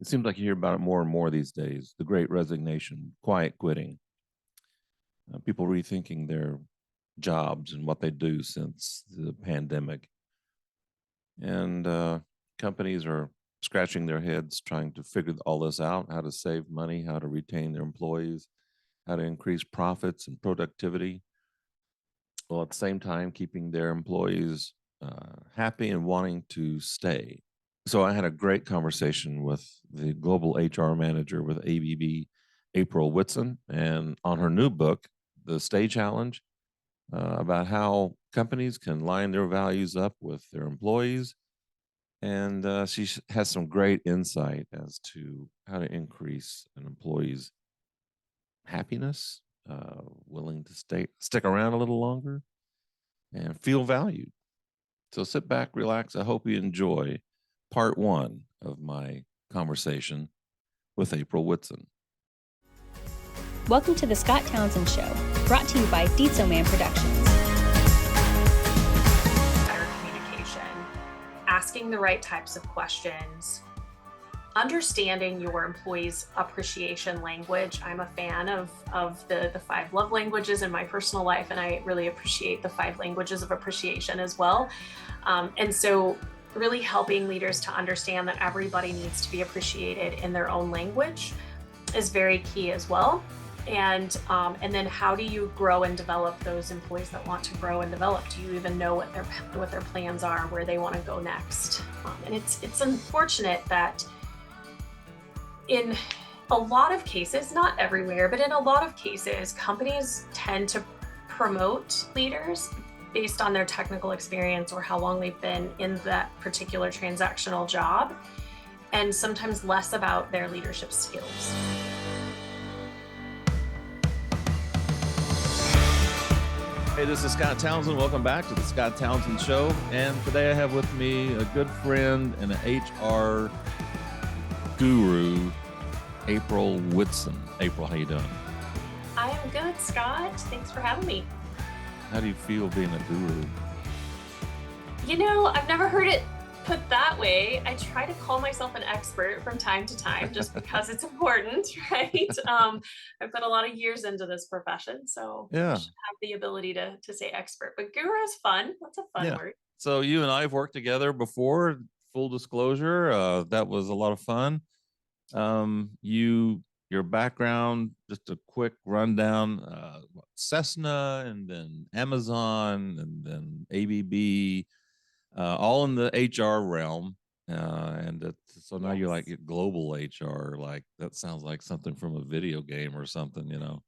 It seems like you hear about it more and more these days. The great resignation, quiet quitting, people rethinking their jobs and what they do since the pandemic. And companies are scratching their heads trying to figure all this out, how to save money, how to retain their employees, how to increase profits and productivity, while at the same time keeping their employees happy and wanting to stay. So I had a great conversation with the global HR manager with ABB, April Whitson, and on her new book, The Stay Challenge, about how companies can line their values up with their employees. And has some great insight as to how to increase an employee's happiness, willing to stick around a little longer, and feel valued. So sit back, relax. I hope you enjoy part one of my conversation with April Whitson. Welcome to the Scott Townsend Show, brought to you by Dietzo Man Productions. Better communication, asking the right types of questions, understanding your employees' appreciation language. I'm a fan of the 5 love languages in my personal life, and I really appreciate the 5 languages of appreciation as well. And so really helping leaders to understand that everybody needs to be appreciated in their own language is very key as well. And then how do you grow and develop those employees that want to grow and develop? Do you even know what their plans are, where they want to go next? And it's unfortunate that in a lot of cases, not everywhere, but in a lot of cases, companies tend to promote leaders based on their technical experience or how long they've been in that particular transactional job, and sometimes less about their leadership skills. Hey, this is Scott Townsend. Welcome back to the Scott Townsend Show. And today I have with me a good friend and an HR guru, April Whitson. April, how you doing? I am good, Scott. Thanks for having me. How do you feel being a guru? You know, I've never heard it put that way. I try to call myself an expert from time to time just because it's important, right? I put a lot of years into this profession, so I Yeah. should have the ability to say expert. But guru is fun. That's a fun word. So you and I have worked together before. Full disclosure, that was a lot of fun. Your background, just a quick rundown, Cessna and then Amazon and then ABB, all in the HR realm. So now you're like global HR, like that sounds like something from a video game or something, you know,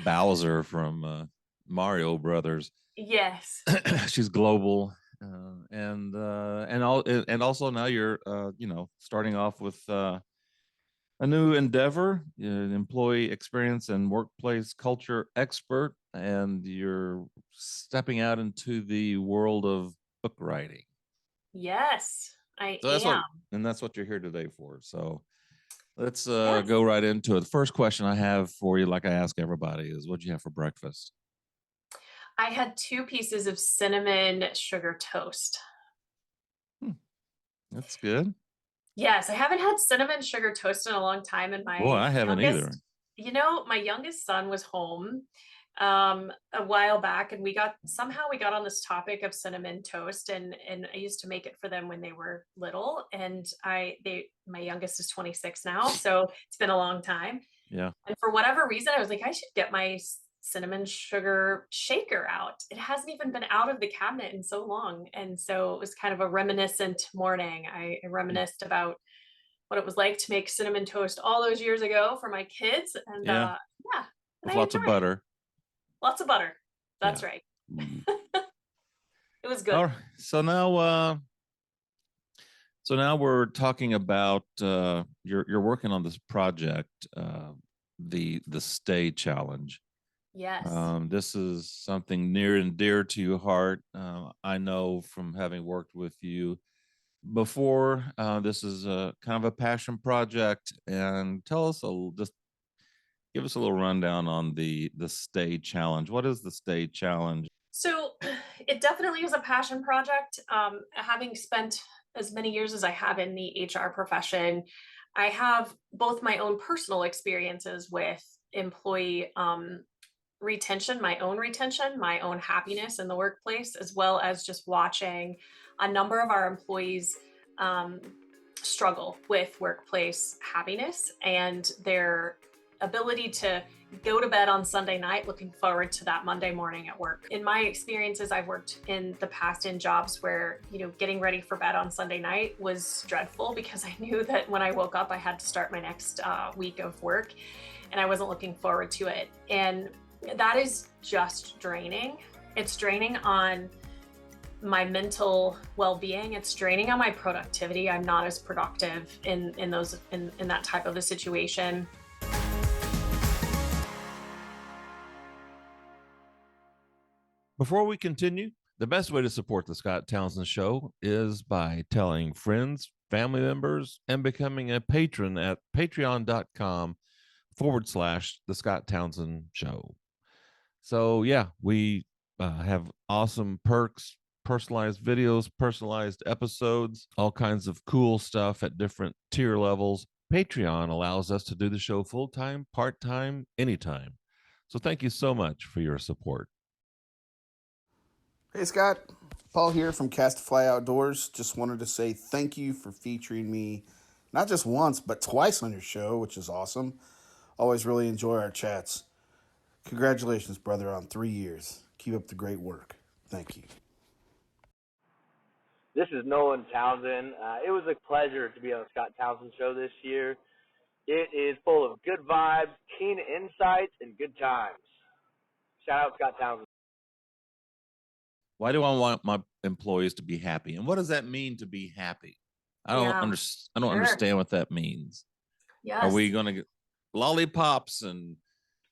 Bowser from Mario Brothers. Yes. She's global. And also now you're, starting off with, a new endeavor, an employee experience and workplace culture expert, and you're stepping out into the world of book writing. Yes, I am. That's what you're here today for. So let's go right into it. The first question I have for you, like I ask everybody, is what'd you have for breakfast? I had 2 pieces of cinnamon sugar toast. That's good. Yes, I haven't had cinnamon sugar toast in a long time, and Boy, I haven't either. You know, my youngest son was home a while back, and we got on this topic of cinnamon toast, and I used to make it for them when they were little, and my youngest is 26 now, so it's been a long time. Yeah. And for whatever reason, I was like, I should get my cinnamon sugar shaker out. It hasn't even been out of the cabinet in so long. And so it was kind of a reminiscent morning. I reminisced about what it was like to make cinnamon toast all those years ago for my kids. And with lots of butter. Lots of butter. That's right. It was good. All right. So now we're talking about you're working on this project, the Stay Challenge. Yes. This is something near and dear to your heart. I know from having worked with you before, this is a kind of a passion project. And just give us a little rundown on the Stay Challenge. What is the Stay Challenge? So it definitely is a passion project. Having spent as many years as I have in the HR profession, I have both my own personal experiences with employee retention, my own happiness in the workplace, as well as just watching a number of our employees um, struggle with workplace happiness and their ability to go to bed on Sunday night looking forward to that Monday morning at work. In my experiences, I've worked in the past in jobs where, getting ready for bed on Sunday night was dreadful because I knew that when I woke up, I had to start my next week of work and I wasn't looking forward to it. And that is just draining. It's draining on my mental well-being. It's draining on my productivity. I'm not as productive in that type of a situation. Before we continue, the best way to support the Scott Townsend Show is by telling friends, family members, and becoming a patron at patreon.com/the Scott Townsend Show. So, yeah, we have awesome perks, personalized videos, personalized episodes, all kinds of cool stuff at different tier levels. Patreon allows us to do the show full time, part time, anytime. So, thank you so much for your support. Hey Scott, Paul here from Cast2Fly Outdoors. Just wanted to say thank you for featuring me not just once, but twice on your show, which is awesome. Always really enjoy our chats. Congratulations, brother, on 3 years. Keep up the great work. Thank you. This is Nolan Townsend. It was a pleasure to be on the Scott Townsend Show this year. It is full of good vibes, keen insights, and good times. Shout out Scott Townsend. Why do I want my employees to be happy? And what does that mean to be happy? I don't understand what that means. Yes. Are we going to get lollipops and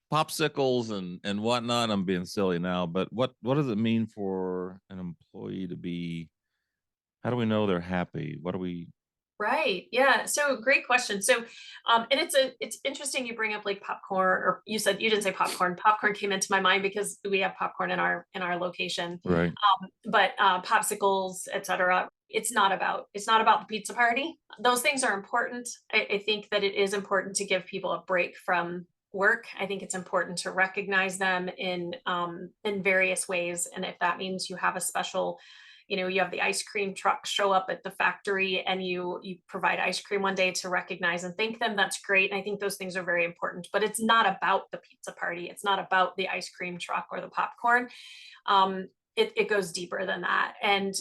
popsicles and whatnot? I'm being silly now, but what does it mean for an employee to be? How do we know they're happy? What do we? Right. Yeah. So great question. So, and it's interesting you bring up like popcorn, or you didn't say popcorn. Popcorn came into my mind because we have popcorn in our location. Right. But popsicles, etc. It's not about the pizza party. Those things are important. I think that it is important to give people a break from work. I think it's important to recognize them in various ways. And if that means you have a special, you have the ice cream truck show up at the factory and you provide ice cream one day to recognize and thank them, that's great. And I think those things are very important, but it's not about the pizza party. It's not about the ice cream truck or the popcorn. It goes deeper than that. And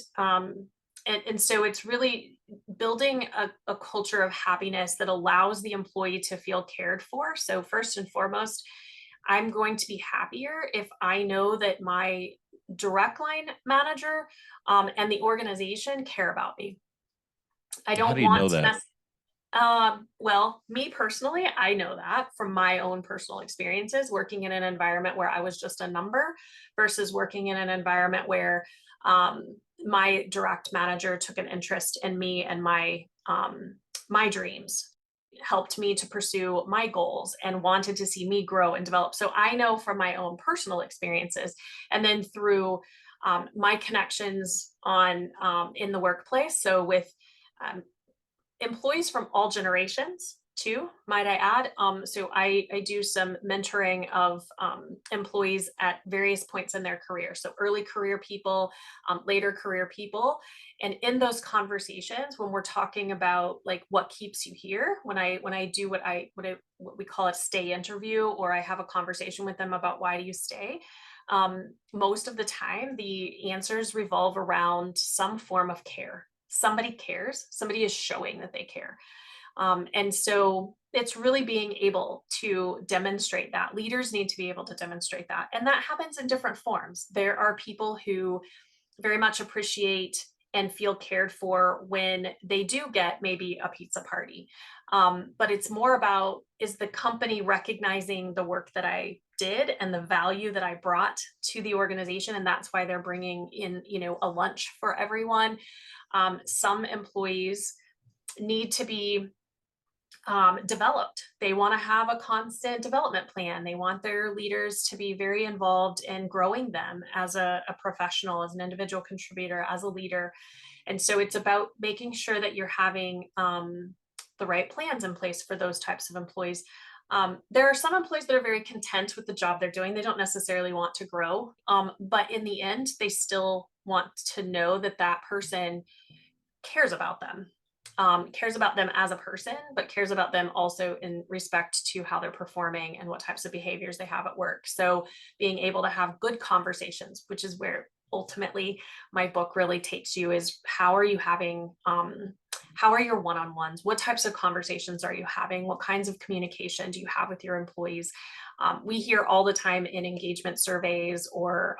so it's really building a culture of happiness that allows the employee to feel cared for. So first and foremost, I'm going to be happier if I know that my direct line manager and the organization care about me. I don't How do you want know to that? well, me personally, I know that from my own personal experiences working in an environment where I was just a number versus working in an environment where my direct manager took an interest in me and my dreams, helped me to pursue my goals and wanted to see me grow and develop. So I know from my own personal experiences, and then through my connections on in the workplace. So with employees from all generations too, might I add. So I do some mentoring of employees at various points in their career. So early career people, later career people. And in those conversations, when we're talking about like what keeps you here, when I do what we call a stay interview, or I have a conversation with them about why do you stay, most of the time the answers revolve around some form of care. Somebody cares, somebody is showing that they care. And so it's really being able to demonstrate that. Leaders need to be able to demonstrate that. And that happens in different forms. There are people who very much appreciate and feel cared for when they do get maybe a pizza party. But it's more about, is the company recognizing the work that I did and the value that I brought to the organization? And that's why they're bringing in, a lunch for everyone. Some employees need to be developed. They want to have a constant development plan. They want their leaders to be very involved in growing them as a professional, as an individual contributor, as a leader. And so it's about making sure that you're having the right plans in place for those types of employees. There are some employees that are very content with the job they're doing. They don't necessarily want to grow, but in the end, they still want to know that that person cares about them, cares about them as a person, but cares about them also in respect to how they're performing and what types of behaviors they have at work. So being able to have good conversations, which is where ultimately my book really takes you, is how are you having how are your one-on-ones? What types of conversations are you having? What kinds of communication do you have with your employees? We hear all the time in engagement surveys or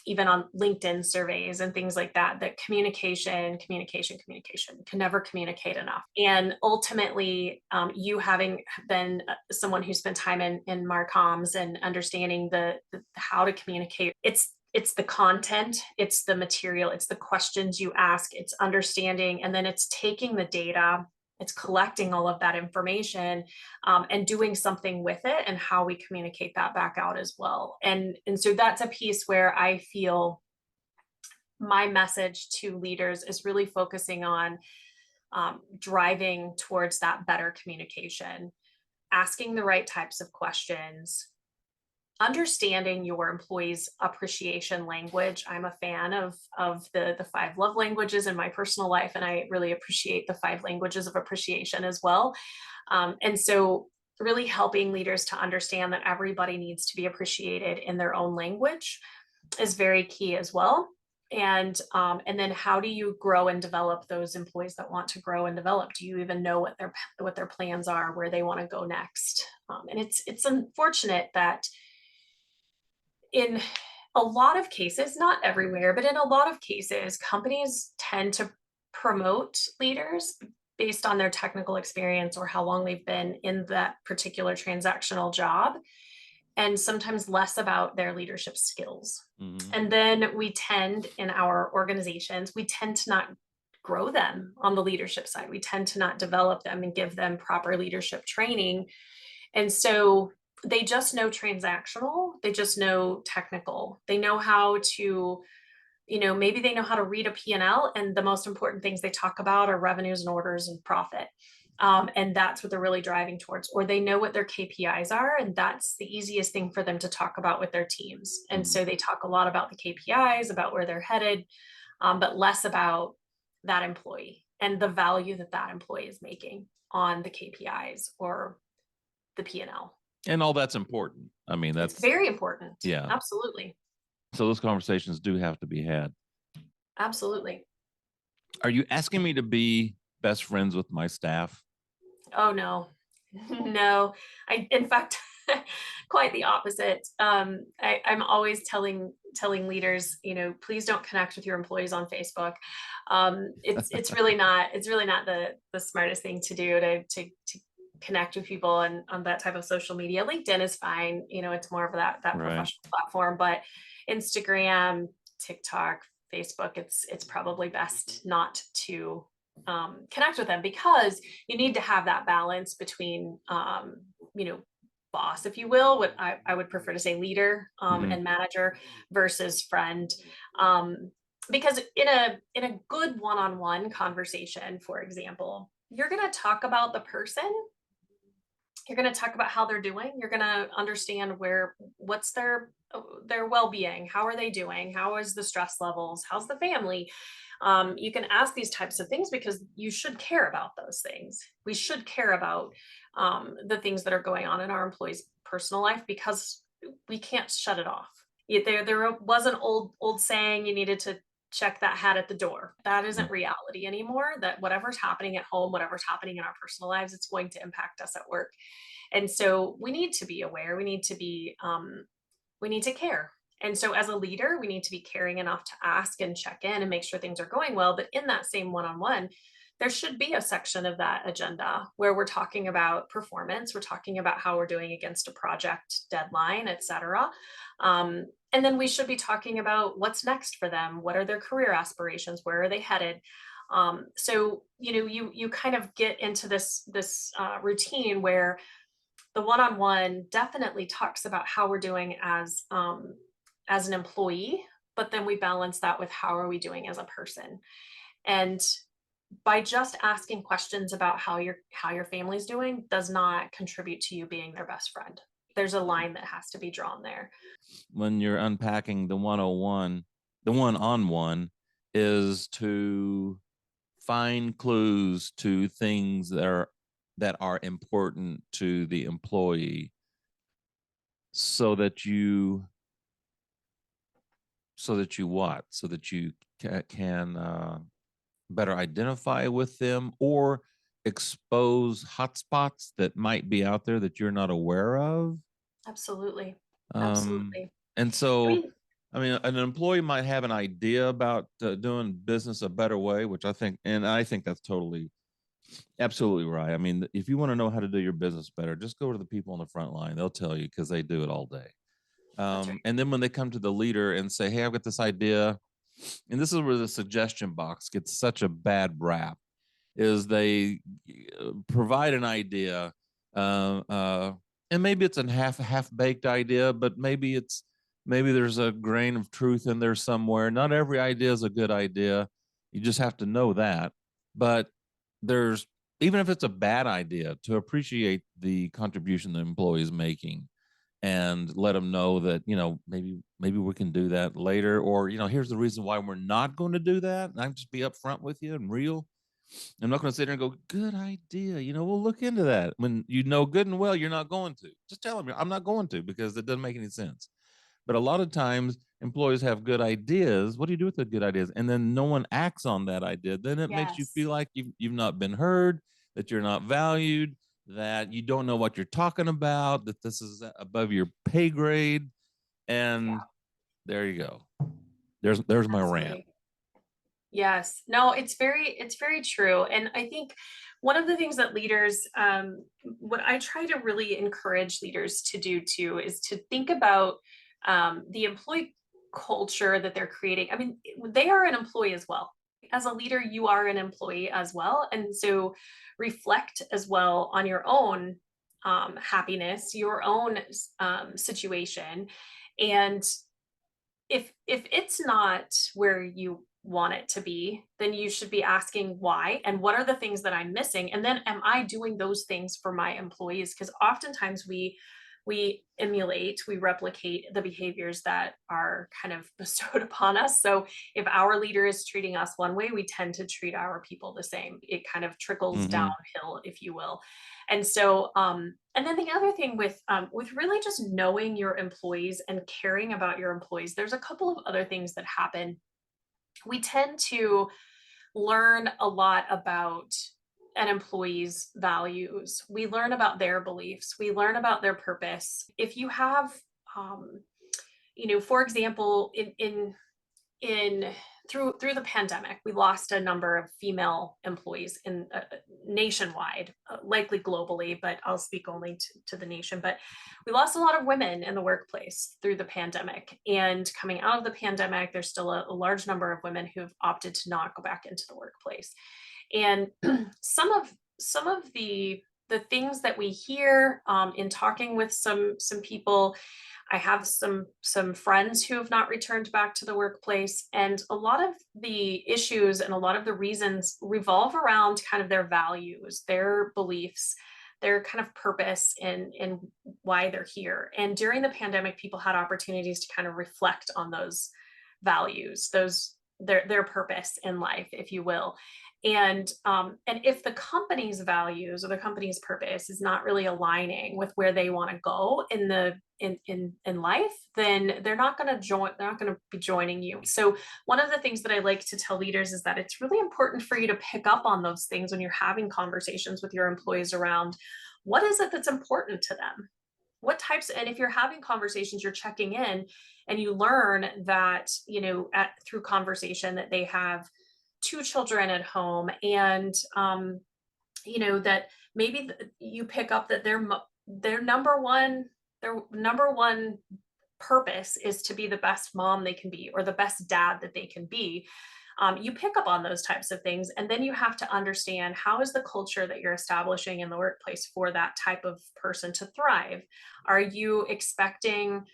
even on LinkedIn surveys and things like that, that communication can never communicate enough. And ultimately, you having been someone who spent time in Marcoms and understanding the how to communicate, it's the content, it's the material, it's the questions you ask, it's understanding, and then it's taking the data, it's collecting all of that information, and doing something with it, and how we communicate that back out as well. And so that's a piece where I feel my message to leaders is really focusing on driving towards that better communication, asking the right types of questions, understanding your employees' appreciation language. I'm a fan of the five love languages in my personal life, and I really appreciate the five languages of appreciation as well. And so really helping leaders to understand that everybody needs to be appreciated in their own language is very key as well. And then how do you grow and develop those employees that want to grow and develop? Do you even know what their plans are, where they want to go next? And it's unfortunate that in a lot of cases, not everywhere, but in a lot of cases, companies tend to promote leaders based on their technical experience or how long they've been in that particular transactional job, and sometimes less about their leadership skills. Mhm. And then we tend, in our organizations, we tend to not grow them on the leadership side. We tend to not develop them and give them proper leadership training. And so they just know transactional, they just know technical. They know how to, maybe they know how to read a P&L, and the most important things they talk about are revenues and orders and profit. And that's what they're really driving towards. Or they know what their KPIs are, and that's the easiest thing for them to talk about with their teams. And so they talk a lot about the KPIs, about where they're headed, but less about that employee and the value that that employee is making on the KPIs or the P&L. And all that's important. I mean, It's that's very important. yeah. Absolutely. So those conversations do have to be had. Absolutely. Are you asking me to be best friends with my staff? Oh no. No. In fact, quite the opposite. I'm always telling leaders, please don't connect with your employees on Facebook. It's really not the smartest thing to do to connect with people on that type of social media. LinkedIn is fine. It's more of that Right. professional platform, but Instagram, TikTok, Facebook, it's probably best not to connect with them, because you need to have that balance between, boss, if you will, what I would prefer to say leader, Mhm. and manager versus friend. Because in a good one-on-one conversation, for example, you're going to talk about the person. You're going to talk about how they're doing. You're going to understand what's their well-being. How are they doing? How is the stress levels? How's the family? You can ask these types of things because you should care about those things. We should care about the things that are going on in our employees' personal life, because we can't shut it off. There was an old saying, you needed to check that hat at the door. That isn't reality anymore. That whatever's happening at home, whatever's happening in our personal lives, it's going to impact us at work. And so we need to be aware. We need to care. And so as a leader, we need to be caring enough to ask and check in and make sure things are going well. But in that same one-on-one, there should be a section of that agenda where we're talking about performance. We're talking about how we're doing against a project deadline, et cetera. And then we should be talking about what's next for them. What are their career aspirations? Where are they headed? So you kind of get into this routine where the one-on-one definitely talks about how we're doing as an employee, but then we balance that with how are we doing as a person. And by just asking questions about how your family's doing does not contribute to you being their best friend. There's a line that has to be drawn there. When you're unpacking the 101, the one-on-one is to find clues to things that are important to the employee so that you what? So that you can better identify with them or expose hotspots that might be out there that you're not aware of. Absolutely. Um, Absolutely. and I so, mean, I mean, an employee might have an idea about doing business a better way, which I think that's totally, absolutely right. I mean, if you want to know how to do your business better, just go to the people on the front line. They'll tell you because they do it all day. that's right. And then when they come to the leader and say, "Hey, I've got this idea," and this is where the suggestion box gets such a bad rap, is they provide an idea, uh, uh, and maybe it's a half baked idea, but maybe there's a grain of truth in there somewhere. Not every idea is a good idea. You just have to know that. But there's, even if it's a bad idea, to appreciate the contribution the employee is making and let them know that, maybe we can do that later, or here's the reason why we're not going to do that, and I'm just be upfront with you and real. I'm not going to sit there and go, good idea, we'll look into that, when good and well you're not going to. Just tell them I'm not going to, because it doesn't make any sense. But a lot of times employees have good ideas. What do you do with the good ideas? And then no one acts on that idea. Then it makes you Yes. feel like you've not been heard, that you're not valued, that you don't know what you're talking about, that this is above your pay grade. Yeah, And there you go. There's my rant. absolutely. Yes. No, it's very true. And I think one of the things that leaders, what I try to really encourage leaders to do too, is to think about the employee culture that they're creating. I mean, they are an employee as well. As a leader, you are an employee as well. And so reflect as well on your own happiness, your own situation. And if it's not where you want it to be, then you should be asking why and what are the things that I'm missing, and then am I doing those things for my employees? Because oftentimes we replicate the behaviors that are kind of bestowed upon us. So if our leader is treating us one way, we tend to treat our people the same. It kind of trickles Mm-hmm. downhill, if you will. And so and then the other thing with really just knowing your employees and caring about your employees, there's a couple of other things that happen. We tend to learn a lot about an employee's values. We learn about their beliefs. We learn about their purpose. If you have, um, for example, in through the pandemic, we lost a number of female employees in nationwide, likely globally, but I'll speak only to the nation. But we lost a lot of women in the workplace through the pandemic. And coming out of the pandemic, there's still a large number of women who've opted to not go back into the workplace. And some of the things that we hear in talking with some people, I have some friends who have not returned back to the workplace, and a lot of the issues and a lot of the reasons revolve around kind of their values, their beliefs, their kind of purpose in why they're here. And during the pandemic, people had opportunities to kind of reflect on those values, those their purpose in life, if you will. And if the company's values or the company's purpose is not really aligning with where they want to go in life, then they're not going to join, they're not going to be joining you. So one of the things that I like to tell leaders is that it's really important for you to pick up on those things when you're having conversations with your employees around what is it that's important to them, what types, and if you're having conversations, you're checking in, and you learn that through conversation that they have two children at home, and that maybe you pick up that their number one purpose is to be the best mom they can be, or the best dad that they can be. You pick up on those types of things, and then you have to understand, how is the culture that you're establishing in the workplace for that type of person to thrive? Are you expecting,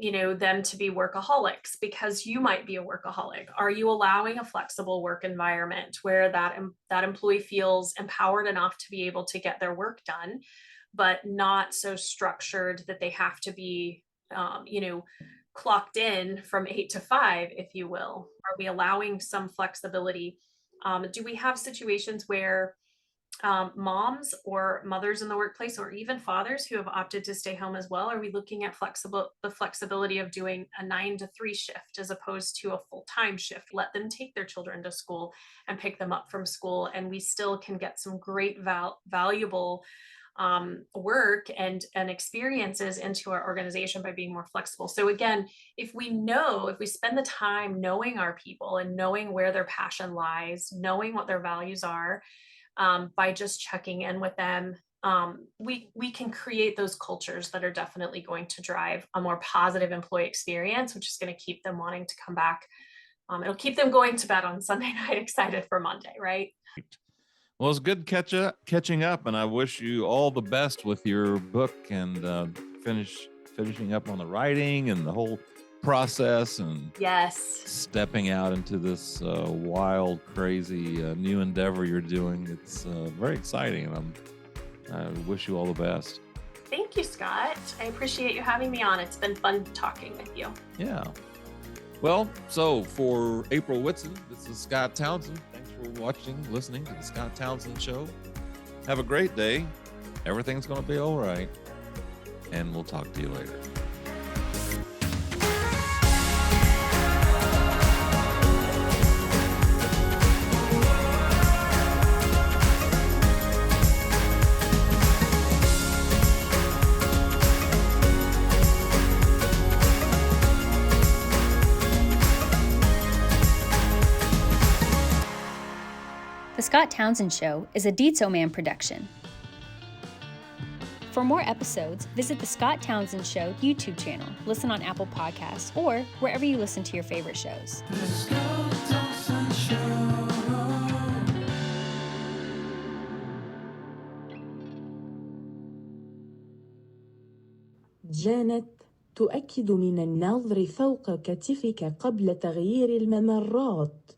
them to be workaholics because you might be a workaholic? Are you allowing a flexible work environment where that employee feels empowered enough to be able to get their work done, but not so structured that they have to be, clocked in from 8 to 5, if you will? Are we allowing some flexibility? Do we have situations where moms or mothers in the workplace, or even fathers who have opted to stay home as well? Are we looking at the flexibility of doing a 9 to 3 shift as opposed to a full-time shift? Let them take their children to school and pick them up from school, and we still can get some great valuable work and experiences into our organization by being more flexible. So again, if we spend the time knowing our people and knowing where their passion lies, knowing what their values are, by just checking in with them, we can create those cultures that are definitely going to drive a more positive employee experience, which is going to keep them wanting to come back. It'll keep them going to bed on Sunday night excited for Monday, right? Well, it's good catching up, and I wish you all the best with your book and finishing up on the writing and the whole process, and Yes. stepping out into this wild, crazy new endeavor you're doing. It's very exciting, and I wish you all the best. Thank you, Scott. I appreciate you having me on. It's been fun talking with you. Yeah. Well, so for April Whitson, this is Scott Townsend. Thanks for listening to the Scott Townsend Show. Have a great day. Everything's going to be all right. And we'll talk to you later. The Scott Townsend Show is a Dietzo Man production. For more episodes, visit the Scott Townsend Show YouTube channel, listen on Apple Podcasts, or wherever you listen to your favorite shows. جانت تؤكد من النظر فوق كتفك قبل تغيير الممرات.